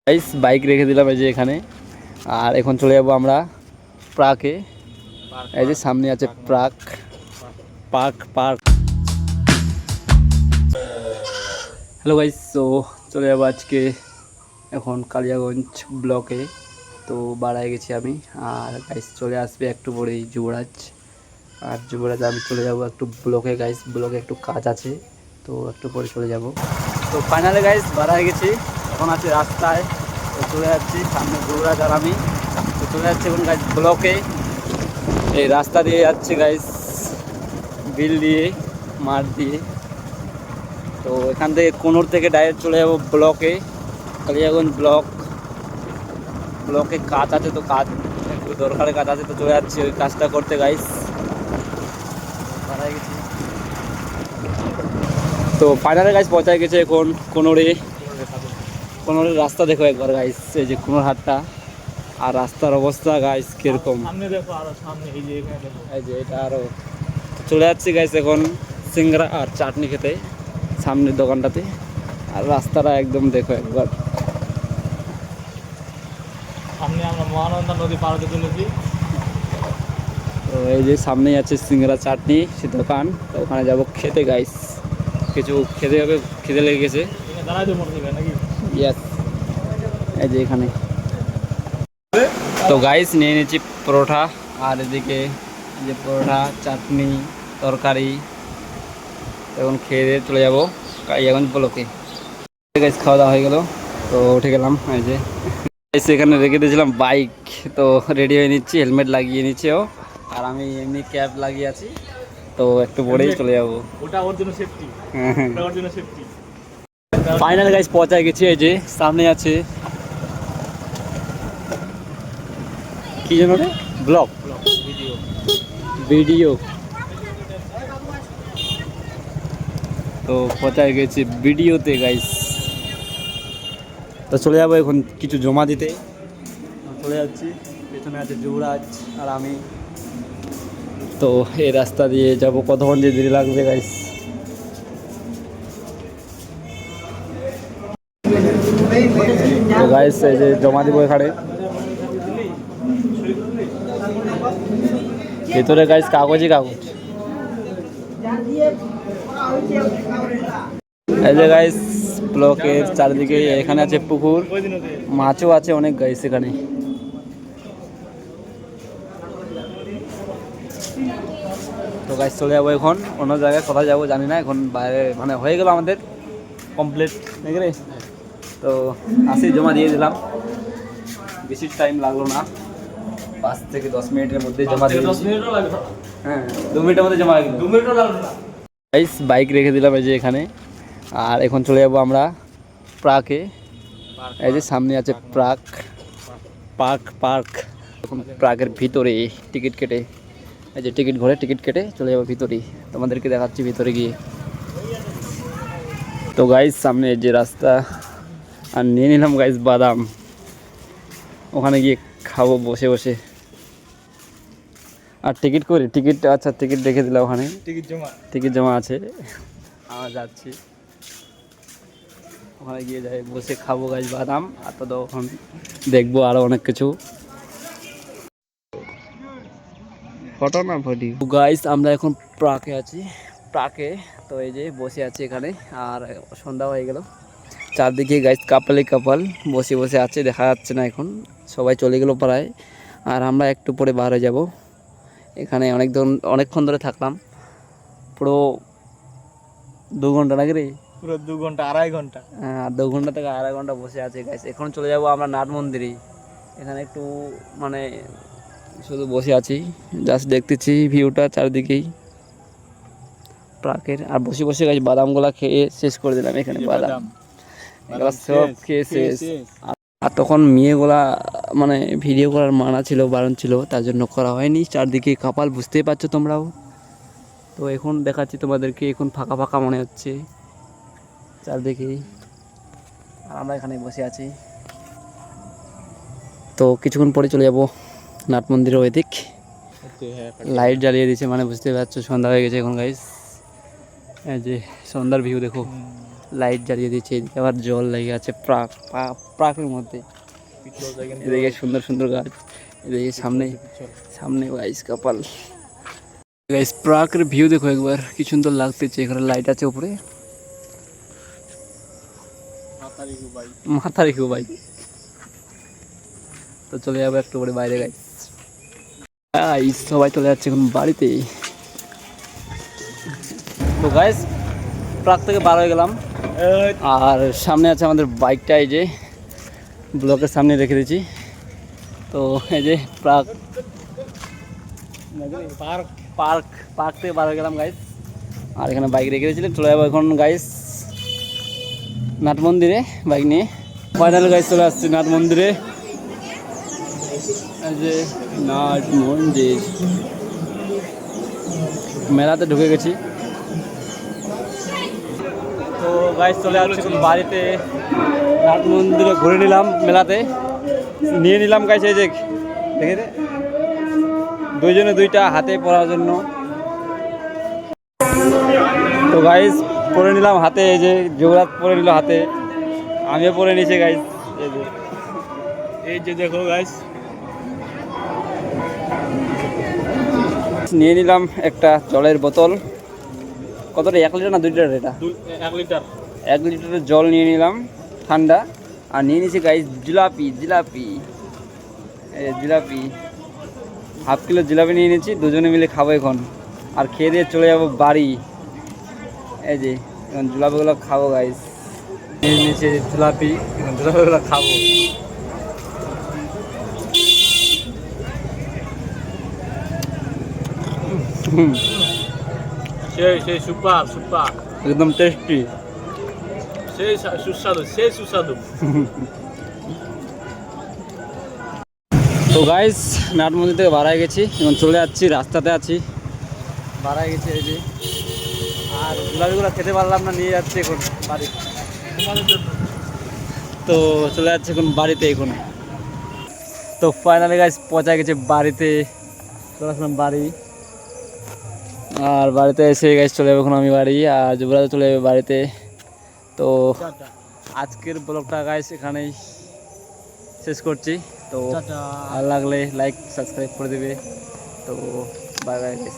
Guys bike রেখে দিলাম এই যে এখানে। আর এখন চলে যাব আমরা প্রাকে। এই যে সামনে আছে প্রাক পার্ক পার্ক। হ্যালো গাইস, তো চলে যাবো আজকে এখন কালিয়াগঞ্জ ব্লকে। তো বাড়ায় গেছি আমি, আর গাইস চলে আসবে একটু পরেই যুবরাজ। আর যুবরাজ আমি চলে যাব একটু ব্লকে গাইস, ব্লকে একটু কাজ আছে, তো একটু পরে চলে যাব। তো ফাইনালি গাইস বাড়ায় গেছি, এখন আছে রাস্তায়। তো চলে যাচ্ছি সামনে যুবরাজ আর আমি। তো চলে যাচ্ছি এখন গাইস ব্লকে। এই রাস্তা দিয়ে যাচ্ছে গাইস, বিল দিয়ে, মাঠ দিয়ে। তো এখান থেকে কোনোর থেকে ডাইরেক্ট চলে যাবো ব্লকে, কালিয়াগঞ্জ ব্লকে কাজ আছে, তো কাজ একটু দরকারি কাজ আছে, তো চলে যাচ্ছি ওই কাজটা করতে গাইস। গেছি তো ফাইনালে গাইস পৌঁছায় গেছে এখন কোনোরের রাস্তা দেখো একবার গাইস, এই যে কোনোর হাটটা। আর রাস্তার অবস্থা গাইস কিরকম, এই যে এটা আরো। চলে যাচ্ছি গাইস এখন সিঙ্গারা আর চাটনি খেতে সামনের দোকানটাতে। আর রাস্তাটা একদম দেখো একবার। সামনে আমরা মহানন্দা নদী পার হতে চলেছি। তো এই যে সামনেই আছে সিঙ্গারা চাটনি সে দোকান, তো ওখানে যাবো খেতে গাইস, কিছু খেতে হবে, খেতে লেগে গেছে। দাঁড়াই তো মোটর নাকি? ইয়াস, এই যে এখানে। তো গাইস নিয়ে নিচ্ছি পরোটা, আর এদিকে যে পরোটা চাটনি তরকারি। এখন খেয়ে দিয়ে চলে যাবো কালিয়াগঞ্জ ব্লকে। গাইস খাওয়া দাওয়া হয়ে গেল, তো উঠে গেলাম। এই যে এখানে রেখে দিয়েছিলাম বাইক, তো রেডি হয়ে নিচ্ছি, হেলমেট লাগিয়ে নিচ্ছি ও। আর আমি এমনি ক্যাপ লাগিয়ে আছি, তো একটু পরেই চলে যাবো। ওটা ওর জন্য সেফটি, ওর জন্য সেফটি। ফাইনাল গাইস পৌঁছায় গেছি, এই যে সামনে আছে কি যেন রে, ব্লগ ভিডিও। তো পৌঁছায় গেছি ভিডিওতে গাইস। তো চলে যাবো এখন কিছু জমা দিতে, চলে যাচ্ছি। পেছনে আছে যুবরাজ আর আমি। তো এই রাস্তা দিয়ে যাবো, কতক্ষণ যে দেরি লাগবে গাইস। তো গাইস এই যে জমা দিব এখানে, ভেতরে গাইস কাগজই কাগজ। এই যে গাইস ব্লকের চারিদিকে এখানে আছে পুকুর, মাছও আছে অনেক গাইস এখানে। তো গাইস চলে যাবো এখন অন্য জায়গায়, কোথায় যাবো জানি না এখন, বাইরে মানে হয়ে গেল আমাদের কমপ্লিট নাকি রে। তো আসি জমা দিয়ে দিলাম, বেশি টাইম লাগলো না, 5 থেকে 10 মিনিটের মধ্যে জমা দিয়ে। 10 মিনিটও লাগবে। হ্যাঁ 2 মিনিটের মধ্যে জমা হয়ে গেল। 2 মিনিটও লাগবে না গাইস বাইক রেখে দিলাম এই যে এখানে। আর এখন চলে যাবো আমরা প্রাকে। এই যে সামনে আছে পার্ক। এখন প্রাকের ভিতরে টিকিট কেটে, এই যে টিকিট ঘরে টিকিট কেটে চলে যাবো ভিতরে, তোমাদেরকে দেখাচ্ছি ভিতরে গিয়ে। তো গাইস সামনে যে রাস্তা, আর নিয়ে নিলাম গাইস বাদাম, ওখানে গিয়ে খাবো বসে বসে। আর টিকিট আচ্ছা টিকিট রেখে দিলাম ওখানে, টিকিট জমা আছে। আমরা যাচ্ছি ওখানে গিয়ে যাই বসে খাবো গাইস বাদাম। আর তো তখন দেখবো আরো অনেক কিছু ঘটনা ঘটি। গাইস আমরা এখন প্রাকে আছি, তো এই যে বসে আছি এখানে। আর সন্ধ্যা হয়ে গেল, চারদিকে গাইস কাপাল বসে বসে আছে, দেখা যাচ্ছে না এখন, সবাই চলে গেল প্রায়। আর আমরা একটু পরে বার হয়ে যাব। এখানে অনেকক্ষণ ধরে থাকলাম, পুরো 2 ঘন্টা নাকি রে, পুরো 2 ঘন্টা 2.5 ঘন্টা। হ্যাঁ 2 ঘন্টা থেকে 2.5 ঘন্টা বসে আছে গাইস। এখন চলে যাব আমরা নাট মন্দিরে, এখানে একটু মানে শুধু বসে আছি, জাস্ট দেখতেছি ভিউটা চারদিকেই প্রাকের। আর বসে বসে গাইস বাদামগুলা খেয়ে শেষ করে দিলাম এখানে, বাদাম এগুলা সব খেয়ে শেষ। আর তখন মেয়েগুলা মানে ভিডিও করার মানা ছিল, বারণ ছিল, তার জন্য করা হয়নি। চারদিকে কাপাল, বুঝতেই পারছো তোমরাও। তো এখন দেখাচ্ছি তোমাদেরকে, এখন ফাঁকা ফাঁকা মনে হচ্ছে চারদিকেই। আর আমরা এখানে বসে আছি। তো কিছুক্ষণ পরে চলে যাব নাট মন্দিরের ওই দিক। লাইট জ্বালিয়ে দিয়েছে, মানে বুঝতে পারছো সন্ধ্যা হয়ে গেছে এখন গাইস। এই যে সন্ধ্যার ভিউ দেখো, লাইট জ্বালিয়ে দিয়েছে, এদিকে আবার জল লেগে আছে প্রাকের মধ্যে। এদিকে সুন্দর সুন্দর গাছ, এদিকে সামনে সামনে গাইস কাপাল। গাইস প্রাকের ভিউ দেখো একবার, কি সুন্দর লাগতেছে। এখানে লাইট আছে উপরে, মাথা রেখো ভাই। তো চলে যাবো একটু করে বাইরে গাইস। গাইস সবাই চলে যাচ্ছে এখন বাড়িতে। তো গাইস প্রাক থেকে বার হয়ে গেলাম, আর সামনে আছে আমাদের বাইকটা, এই যে ব্লকের সামনে রেখে দিয়েছি। তো এই যে প্রাক পার্ক থেকে বার হয়ে গেলাম গাইস, আর এখানে বাইক রেখে দিয়েছিলেন। চলে যাবো এখন গাইস নাট মন্দিরে বাইক নিয়ে। ফাইনাল গাইস চলে আসছি নাট মন্দিরে, এই যে নাট মন্দির। মেলাতে ঢুকে গেছি। তো গাইস চলে আসছি এখন বাড়িতে। নাট মন্দিরে ঘুরে নিলাম, মেলাতে নিয়ে নিলাম গাইস, এই যে দেখে দে দুইজনে দুইটা হাতে পরার জন্য। তো গাইস পরে নিলাম হাতে, এই যে যুবরাজ পরে নিল হাতে, আমিও পরে নিয়েছি গাইস। এই যে দেখো গাইস, নিয়ে নিলাম একটা জলের বোতল। কতটা, 1 লিটার না 2 লিটার? এটা 1 লিটার। 1 লিটারের জল নিয়ে নিলাম ঠান্ডা। আর নিয়ে নিয়েছি গাইস জিলাপি, জিলাপি 1/2 কিলো জিলাপি নিয়ে নিয়েছি, দুজনে মিলে খাবো এখন। আর খেয়ে দিয়ে চলে যাবো বাড়ি। এই যে এখন জিলাপিগুলো খাবো গাইস, নিয়ে নিয়েছি জিলাপি, এখন জিলাপিগুলো খাবো। সেই সুপার একদম টেস্টি, সেই সুস্বাদু। তো গাইস নাট মন্দির থেকে বাড়ায় গেছি, এখন চলে যাচ্ছি, রাস্তাতে আছি, বাড়ায় গেছি এই যে। আর জিলাপিগুলো খেতে পারলাম না, নিয়ে যাচ্ছি এখন বাড়ি। তো চলে যাচ্ছে এখন বাড়িতে এখন। তো ফাইনালি গাইস পৌঁছা গেছে বাড়িতে, চলে আসলাম বাড়ি। আর বাড়িতে এসে গাইস চলে যাবো এখন আমি বাড়ি, আর যুবরাজ চলে যাবে বাড়িতে। তো আজকের ব্লগটা গাইস এখানেই শেষ করছি। তো ভালো লাগলে লাইক সাবস্ক্রাইব করে দেবে। তো বাই বাই গাইস।